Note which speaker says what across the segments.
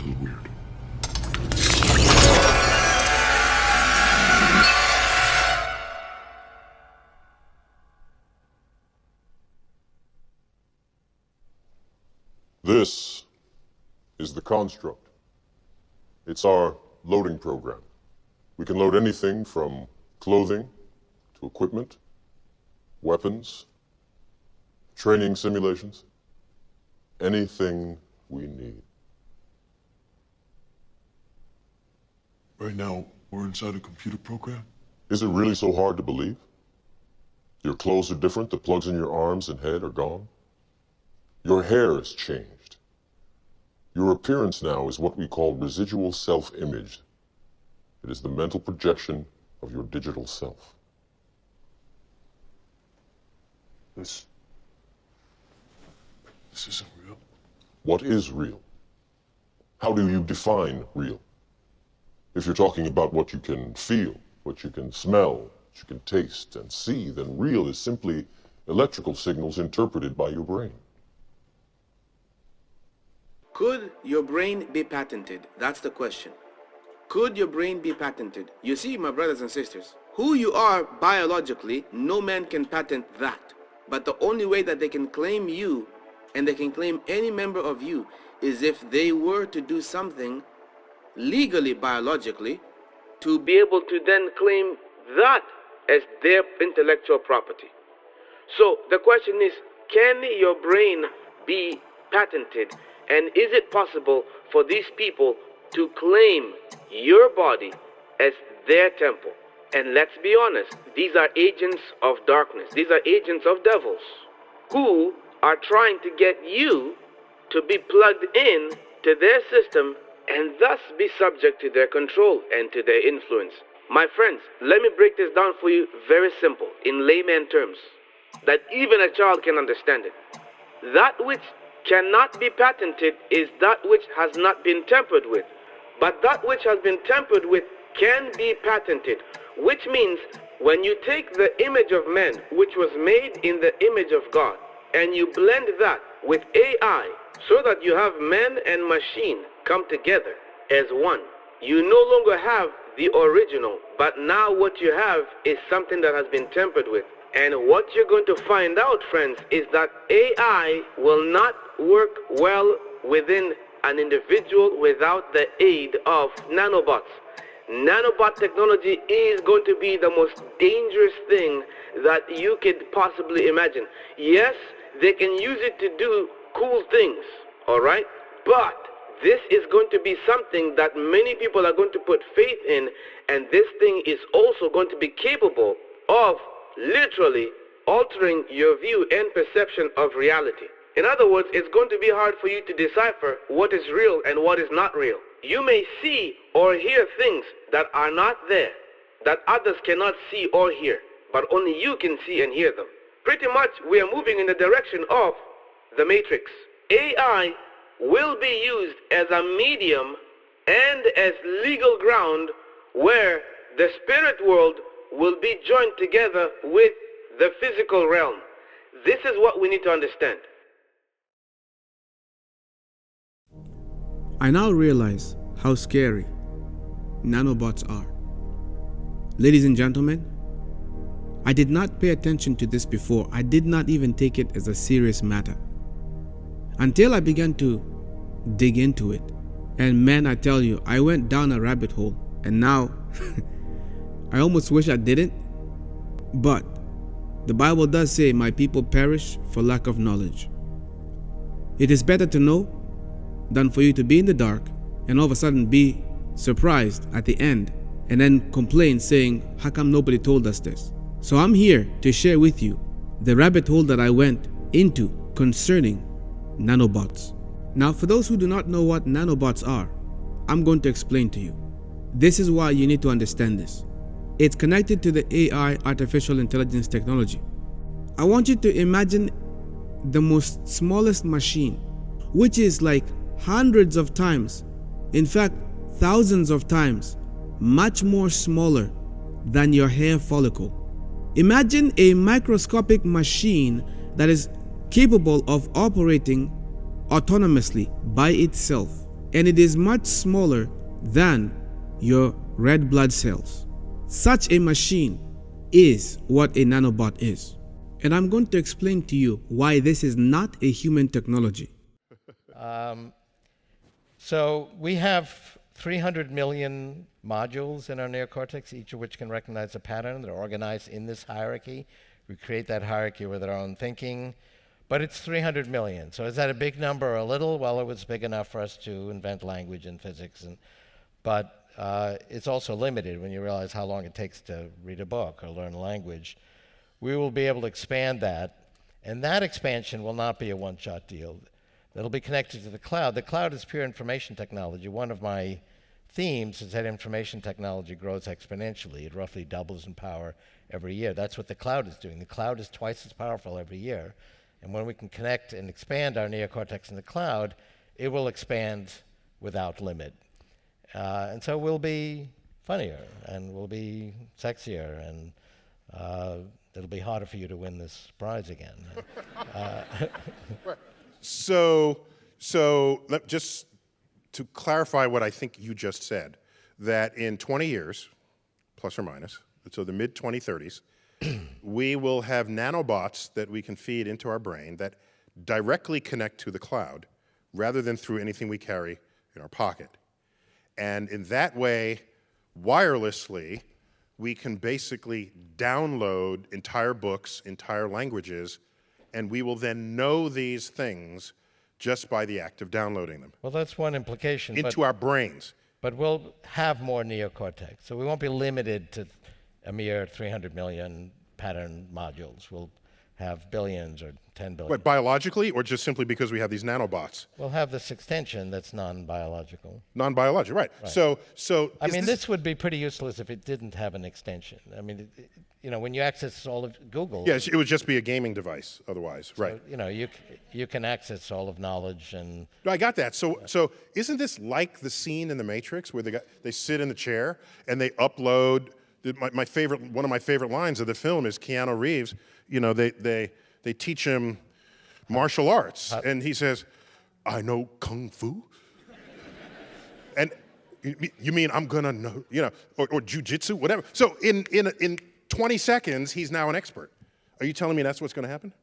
Speaker 1: to the weird.
Speaker 2: This is the construct. It's our loading program. We can load anything from clothing to equipment, weapons, training simulations, anything we need.
Speaker 1: Right now, we're inside a computer program?
Speaker 2: Is it really so hard to believe? Your clothes are different, the plugs in your arms and head are gone. Your hair has changed. Your appearance now is what we call residual self-image. It is the mental projection of your digital self.
Speaker 1: This isn't real.
Speaker 2: What is real? How do you define real? If you're talking about what you can feel, what you can smell, what you can taste and see, then real is simply electrical signals interpreted by your brain.
Speaker 3: Could your brain be patented? That's the question. Could your brain be patented? You see, my brothers and sisters, who you are biologically, no man can patent that. But the only way that they can claim you, and they can claim any member of you, is if they were to do something legally, biologically, to be able to then claim that as their intellectual property. So the question is, can your brain be patented? And is it possible for these people to claim your body as their temple? And let's be honest, these are agents of darkness. These are agents of devils who are trying to get you to be plugged in to their system and thus be subject to their control and to their influence. My friends, let me break this down for you very simple, in layman terms, that even a child can understand it. That which cannot be patented is that which has not been tampered with. But that which has been tampered with can be patented, which means when you take the image of man, which was made in the image of God, and you blend that with AI, so that you have man and machine come together as one, you no longer have the original, but now what you have is something that has been tampered with. And what you're going to find out, friends, is that AI will not work well within an individual without the aid of nanobots. Nanobot technology is going to be the most dangerous thing that you could possibly imagine. Yes, they can use it to do cool things, all right? But this is going to be something that many people are going to put faith in, and this thing is also going to be capable of literally altering your view and perception of reality. In other words, it's going to be hard for you to decipher what is real and what is not real. You may see or hear things that are not there, that others cannot see or hear, but only you can see and hear them. Pretty much we are moving in the direction of the Matrix. AI will be used as a medium and as legal ground where the spirit world will be joined together with the physical realm. This is what we need to understand.
Speaker 4: I now realize how scary nanobots are. Ladies and gentlemen, I did not pay attention to this before. I did not even take it as a serious matter until I began to dig into it. And man, I tell you, I went down a rabbit hole, and now I almost wish I didn't. But the Bible does say, my people perish for lack of knowledge. It is better to know than for you to be in the dark and all of a sudden be surprised at the end and then complain saying, how come nobody told us this? So I'm here to share with you the rabbit hole that I went into concerning nanobots. Now, for those who do not know what nanobots are, I'm going to explain to you. This is why you need to understand this. It's connected to the AI, artificial intelligence technology. I want you to imagine the most smallest machine, which is like hundreds of times, in fact, thousands of times, much more smaller than your hair follicle. Imagine a microscopic machine that is capable of operating autonomously by itself. and it is much smaller than your red blood cells. Such a machine is what a nanobot is. And I'm going to explain to you why this is not a human technology.
Speaker 5: So we have 300 million modules in our neocortex, each of which can recognize a pattern. They're organized in this hierarchy. We create that hierarchy with our own thinking. But it's 300 million. So is that a big number or a little? Well, it was big enough for us to invent language and physics. But it's also limited when you realize how long it takes to read a book or learn a language. We will be able to expand that. And that expansion will not be a one-shot deal. It'll be connected to the cloud. The cloud is pure information technology. One of my themes is that information technology grows exponentially. It roughly doubles in power every year. That's what the cloud is doing. The cloud is twice as powerful every year. And when we can connect and expand our neocortex in the cloud, it will expand without limit. And so we'll be funnier, and we'll be sexier, and it'll be harder for you to win this prize again.
Speaker 6: So just to clarify what I think you just said, that in 20 years, plus or minus, so the mid-2030s, we will have nanobots that we can feed into our brain that directly connect to the cloud rather than through anything we carry in our pocket. And in that way, wirelessly, we can basically download entire books, entire languages, and we will then know these things just by the act of downloading them
Speaker 5: Well, that's one implication.
Speaker 6: into our brains.
Speaker 5: But we'll have more neocortex. So we won't be limited to a mere 300 million pattern modules. We'll have billions or 10 billion.
Speaker 6: What, biologically, or just simply because we have these nanobots?
Speaker 5: We'll have this extension that's non-biological.
Speaker 6: Non-biological, right. So
Speaker 5: I mean, this would be pretty useless if it didn't have an extension. I mean, when you access all of Google.
Speaker 6: Yes, it would just be a gaming device otherwise, right.
Speaker 5: You can access all of knowledge and.
Speaker 6: No, I got that. So isn't this like the scene in The Matrix where they sit in the chair and they upload? One of my favorite lines of the film is Keanu Reeves. They teach him martial arts, and he says, "I know kung fu." And you mean I'm gonna know, or jujitsu, whatever. So in 20 seconds, he's now an expert. Are you telling me that's what's going to happen?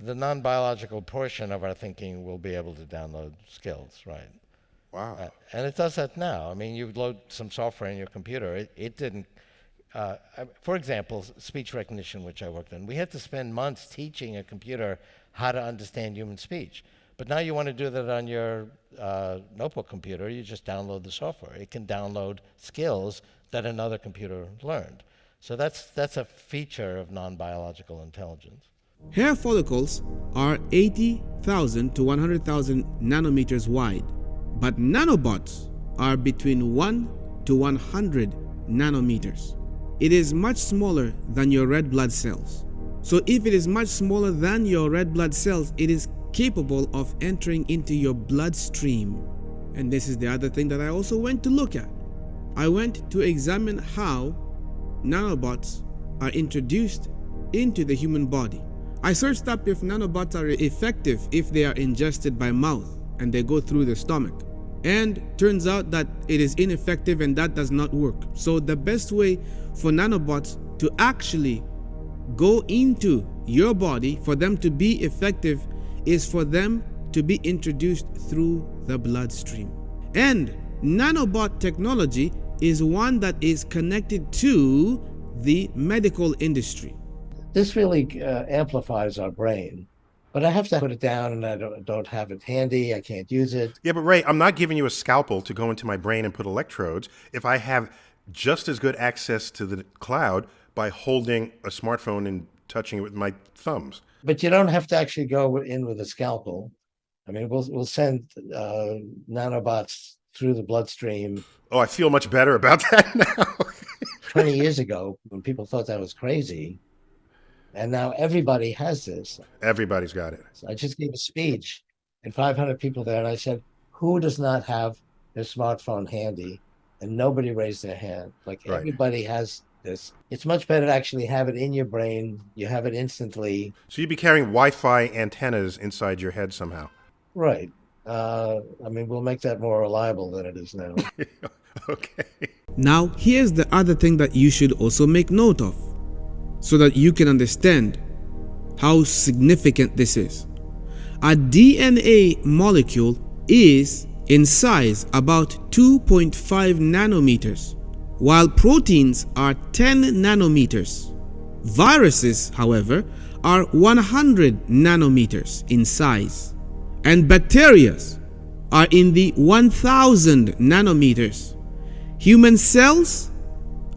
Speaker 5: The non-biological portion of our thinking will be able to download skills, right?
Speaker 6: Wow.
Speaker 5: And it does that now. I mean, you load some software in your computer. It didn't. For example, speech recognition, which I worked on. We had to spend months teaching a computer how to understand human speech. But now you want to do that on your notebook computer, you just download the software. It can download skills that another computer learned. So that's a feature of non-biological intelligence.
Speaker 4: Hair follicles are 80,000 to 100,000 nanometers wide, but nanobots are between 1 to 100 nanometers. It is much smaller than your red blood cells. So if it is much smaller than your red blood cells, it is capable of entering into your bloodstream. And this is the other thing that I also went to look at. I went to examine how nanobots are introduced into the human body. I searched up if nanobots are effective if they are ingested by mouth and they go through the stomach. And turns out that it is ineffective and that does not work. So the best way for nanobots to actually go into your body, for them to be effective, is for them to be introduced through the bloodstream. And nanobot technology is one that is connected to the medical industry.
Speaker 7: This really amplifies our brain. But I have to put it down, and I don't have it handy. I can't use it.
Speaker 6: Yeah, but Ray, I'm not giving you a scalpel to go into my brain and put electrodes if I have just as good access to the cloud by holding a smartphone and touching it with my thumbs.
Speaker 7: But you don't have to actually go in with a scalpel. I mean, we'll send nanobots through the bloodstream.
Speaker 6: Oh, I feel much better about that now.
Speaker 7: 20 years ago, when people thought that was crazy, and now everybody has this.
Speaker 6: Everybody's got it.
Speaker 7: So I just gave a speech, and 500 people there, and I said, who does not have their smartphone handy? And nobody raised their hand. Like,
Speaker 6: Right.
Speaker 7: Everybody has this. It's much better to actually have it in your brain. You have it instantly.
Speaker 6: So you'd be carrying Wi-Fi antennas inside your head somehow.
Speaker 7: Right. I mean, we'll make that more reliable than it is now.
Speaker 6: Okay.
Speaker 4: Now, here's the other thing that you should also make note of so that you can understand how significant this is. A DNA molecule is in size about 2.5 nanometers, while proteins are 10 nanometers. Viruses, however, are 100 nanometers in size, and bacteria are in the 1000 nanometers. Human cells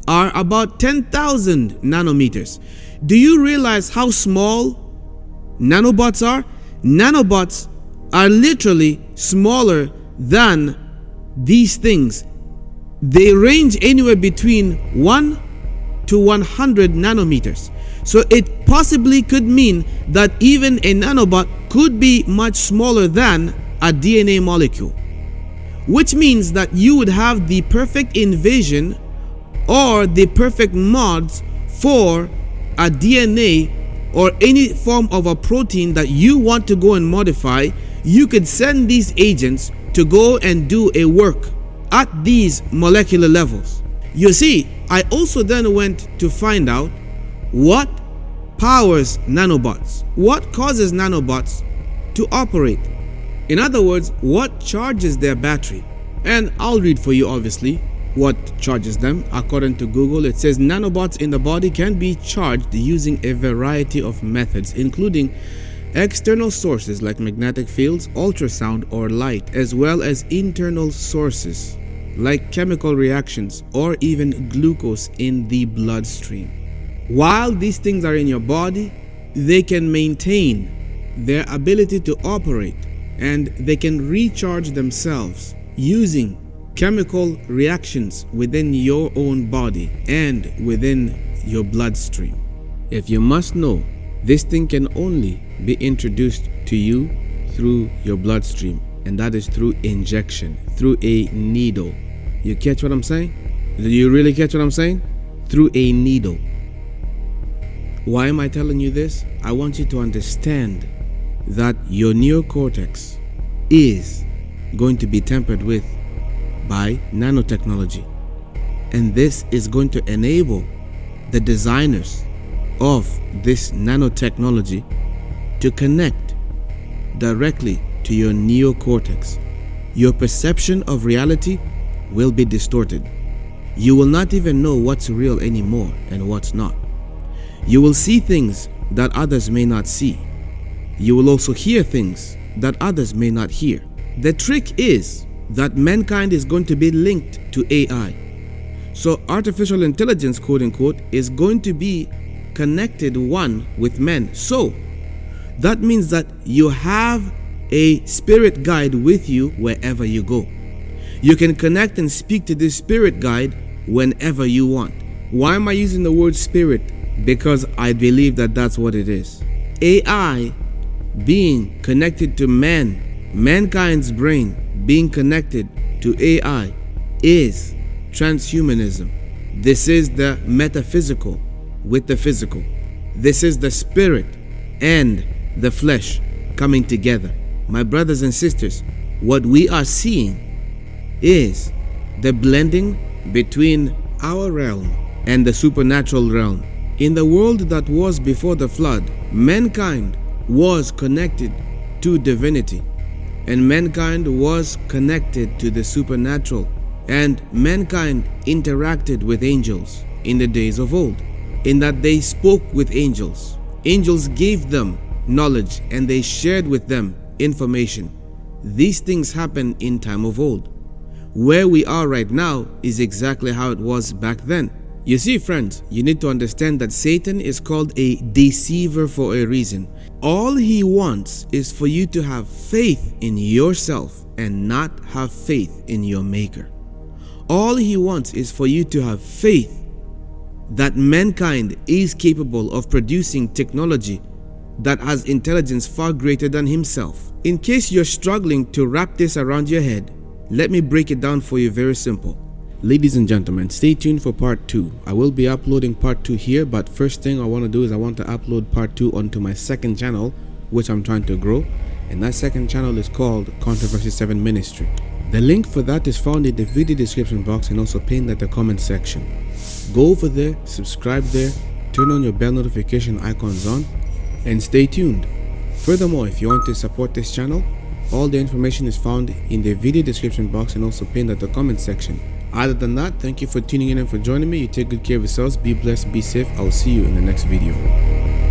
Speaker 4: are about 10,000 nanometers. Do you realize how small nanobots are? Nanobots are literally smaller than these things. They range anywhere between 1 to 100 nanometers. So it possibly could mean that even a nanobot could be much smaller than a DNA molecule, which means that you would have the perfect invasion or the perfect mods for a DNA or any form of a protein that you want to go and modify. You could send these agents to go and do a work at these molecular levels. You see, I also then went to find out what powers nanobots, what causes nanobots to operate. In other words, what charges their battery. And I'll read for you, obviously, what charges them. According to Google, it says nanobots in the body can be charged using a variety of methods, including external sources like magnetic fields, ultrasound, or light, as well as internal sources like chemical reactions or even glucose in the bloodstream. While these things are in your body, they can maintain their ability to operate, and they can recharge themselves using chemical reactions within your own body and within your bloodstream. If you must know, this thing can only be introduced to you through your bloodstream, and that is through injection, through a needle. You catch what I'm saying? Do you really catch what I'm saying? Through a needle. Why am I telling you this? I want you to understand that your neocortex is going to be tempered with by nanotechnology, and this is going to enable the designers of this nanotechnology to connect directly to your neocortex. Your perception of reality will be distorted. You will not even know what's real anymore and what's not. You will see things that others may not see. You will also hear things that others may not hear. The trick is that mankind is going to be linked to AI. So artificial intelligence, quote unquote, is going to be connected one with men. So that means that you have a spirit guide with you wherever you go. You can connect and speak to this spirit guide whenever you want. Why am I using the word spirit? Because I believe that that's what it is. AI being connected to man, mankind's brain being connected to AI is transhumanism. This is the metaphysical with the physical. This is the spirit and the flesh coming together. My brothers and sisters, what we are seeing is the blending between our realm and the supernatural realm. In the world that was before the flood, mankind was connected to divinity, and mankind was connected to the supernatural, and mankind interacted with angels in the days of old, in that they spoke with angels. Angels gave them knowledge and they shared with them information. These things happened in time of old. Where we are right now is exactly how it was back then. You see, friends, you need to understand that Satan is called a deceiver for a reason. All he wants is for you to have faith in yourself and not have faith in your maker. All he wants is for you to have faith that mankind is capable of producing technology that has intelligence far greater than himself. In case you're struggling to wrap this around your head, let me break it down for you very simple. Ladies and gentlemen, stay tuned for part 2. I will be uploading part 2 here, but first thing I want to do is I want to upload part 2 onto my second channel, which I'm trying to grow. and that second channel is called Controversy 7 Ministry. The link for that is found in the video description box and also pinned at the comment section. Go over there, subscribe there, turn on your bell notification icons on, and stay tuned. Furthermore, if you want to support this channel, all the information is found in the video description box and also pinned at the comment section. Other than that, thank you for tuning in and for joining me. You take good care of yourselves. Be blessed, be safe. I'll see you in the next video.